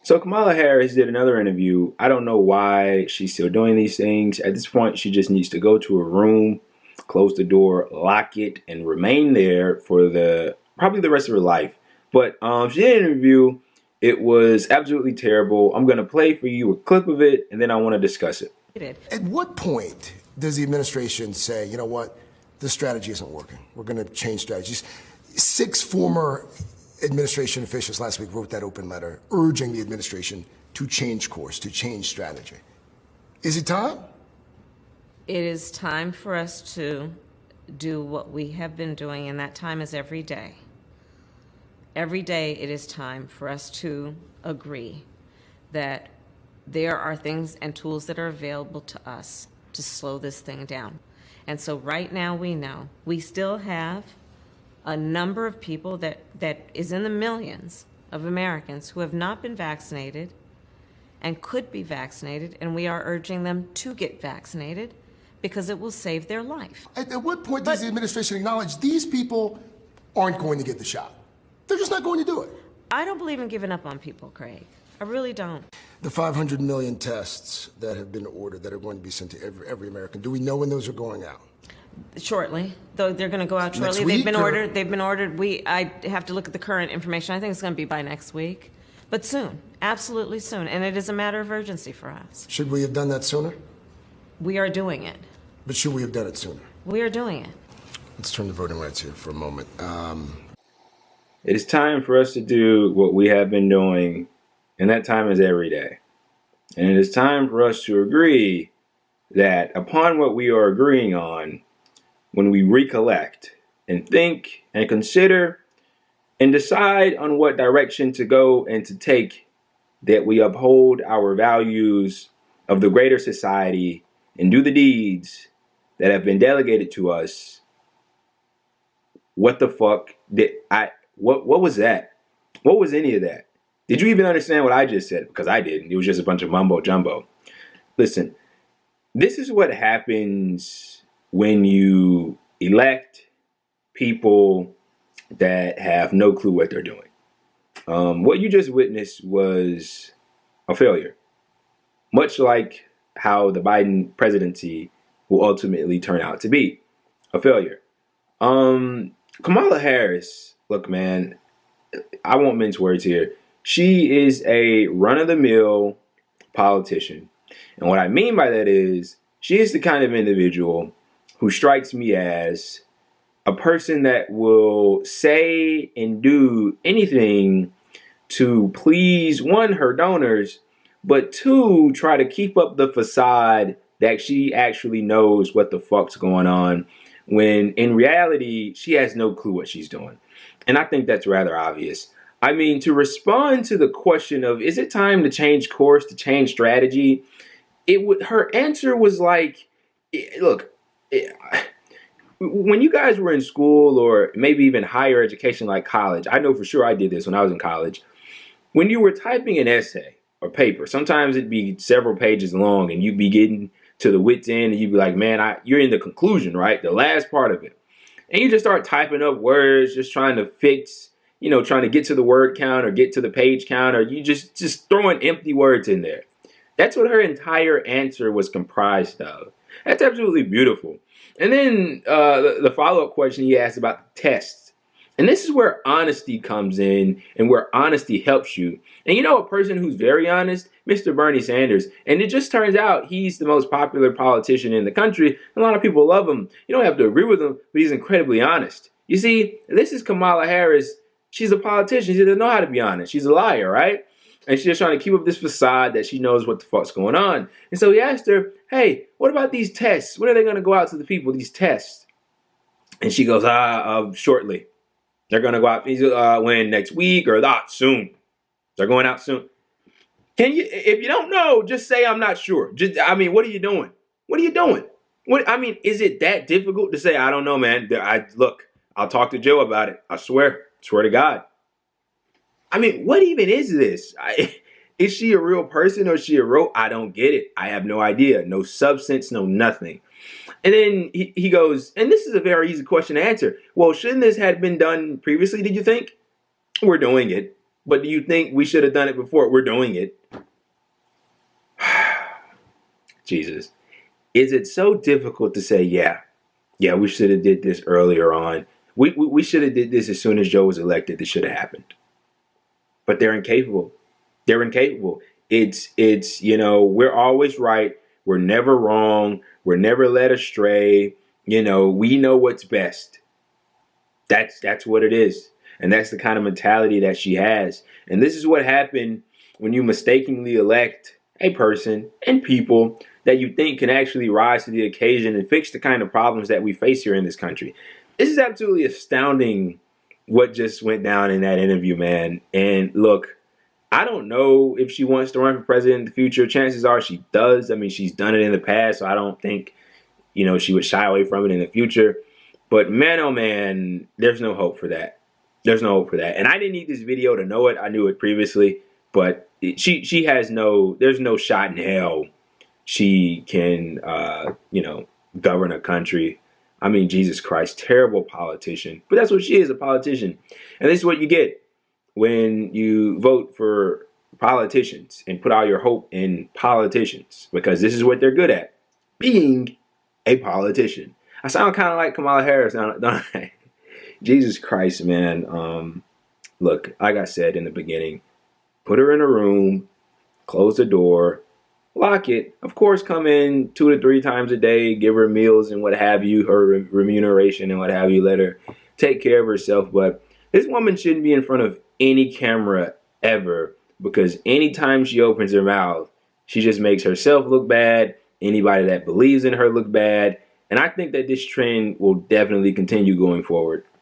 So Kamala Harris did another interview. I don't know why she's still doing these things. At this point, she just needs to go to a room, close the door, lock it, and remain there for the probably the rest of her life. But she did an interview. It was absolutely terrible. I'm gonna play for you a clip of it, and then I want to discuss it. At what point does the administration say, you know what, this strategy isn't working? We're going to change strategies. 6 former administration officials last week wrote that open letter urging the administration to change course, to change strategy. Is it time? It is time for us to do what we have been doing, and that time is every day. Every day it is time for us to agree that there are things and tools that are available to us to slow this thing down. And so right now we know we still have a number of people that is in the millions of Americans who have not been vaccinated and could be vaccinated, and we are urging them to get vaccinated because it will save their life. At what point does the administration acknowledge these people aren't going to get the shot? They're just not going to do it. I don't believe in giving up on people, Craig. I really don't. The 500 million tests that have been ordered that are going to be sent to every American, do we know when those are going out? Shortly, though they're going to go out shortly. Next week, they've been ordered. They've been ordered. I have to look at the current information. I think it's going to be by next week, but soon, absolutely soon. And it is a matter of urgency for us. Should we have done that sooner? We are doing it. But should we have done it sooner? We are doing it. Let's turn to voting rights here for a moment. It is time for us to do what we have been doing, and that time is every day. And it is time for us to agree that upon what we are agreeing on, when we recollect and think and consider and decide on what direction to go and to take, that we uphold our values of the greater society and do the deeds that have been delegated to us. What the fuck did what was that? What was any of that? Did you even understand what I just said? Because I didn't. It was just a bunch of mumbo jumbo. Listen, this is what happens when you elect people that have no clue what they're doing. What you just witnessed was a failure, much like how the Biden presidency will ultimately turn out to be a failure. Kamala Harris, look, man, I won't mince words here. She is a run-of-the-mill politician. And what I mean by that is she is the kind of individual who strikes me as a person that will say and do anything to please, one, her donors, but two, try to keep up the facade that she actually knows what the fuck's going on, when in reality, she has no clue what she's doing. And I think that's rather obvious. I mean, to respond to the question of, is it time to change course, to change strategy? Her answer was like, look, when you guys were in school or maybe even higher education like college, I know for sure I did this when I was in college. When you were typing an essay or paper, sometimes it'd be several pages long and you'd be getting to the wit's end and you'd be like, man, you're in the conclusion, right? The last part of it. And you just start typing up words, just trying to fix, trying to get to the word count or get to the page count, or you just throwing empty words in there. That's what her entire answer was comprised of. That's absolutely beautiful. And then the follow-up question he asked about the tests. And this is where honesty comes in and where honesty helps you. And a person who's very honest, Mr. Bernie Sanders. And it just turns out he's the most popular politician in the country. A lot of people love him. You don't have to agree with him, but he's incredibly honest. You see, this is Kamala Harris. She's a politician. She doesn't know how to be honest. She's a liar, right? And she's just trying to keep up this facade that she knows what the fuck's going on. And so he asked her, hey, what about these tests? When are they going to go out to the people, these tests? And she goes, shortly. They're going to go out when next week or soon. They're going out soon. If you don't know, just say I'm not sure. What are you doing? What are you doing? Is it that difficult to say, I don't know, man? I'll talk to Joe about it. I swear to God. What even is this? Is she a real person or is she a robot? I don't get it. I have no idea. No substance, no nothing. And then he goes, and this is a very easy question to answer. Well, shouldn't this have been done previously, did you think? We're doing it. But do you think we should have done it before? We're doing it. Jesus. Is it so difficult to say, yeah, we should have did this earlier on. We should have did this as soon as Joe was elected. This should have happened. But they're incapable. They're incapable. It's we're always right. We're never wrong. We're never led astray. We know what's best. That's what it is. And that's the kind of mentality that she has. And this is what happened when you mistakenly elect a person and people that you think can actually rise to the occasion and fix the kind of problems that we face here in this country. This is absolutely astounding what just went down in that interview, man. And look, I don't know if she wants to run for president in the future. Chances are she does. I mean, she's done it in the past, so I don't think, she would shy away from it in the future. But man, oh man, there's no hope for that. There's no hope for that. And I didn't need this video to know it. I knew it previously. But she has there's no shot in hell she can, govern a country. I mean, Jesus Christ, terrible politician. But that's what she is, a politician. And this is what you get when you vote for politicians and put all your hope in politicians. Because this is what they're good at, being a politician. I sound kind of like Kamala Harris, don't I? Jesus Christ, man. Look, like I said in the beginning, put her in a room, close the door, lock it. Of course, come in 2 to 3 times a day, give her meals and what have you, her remuneration and what have you, let her take care of herself. But this woman shouldn't be in front of any camera ever, because anytime she opens her mouth, she just makes herself look bad, anybody that believes in her look bad. And I think that this trend will definitely continue going forward.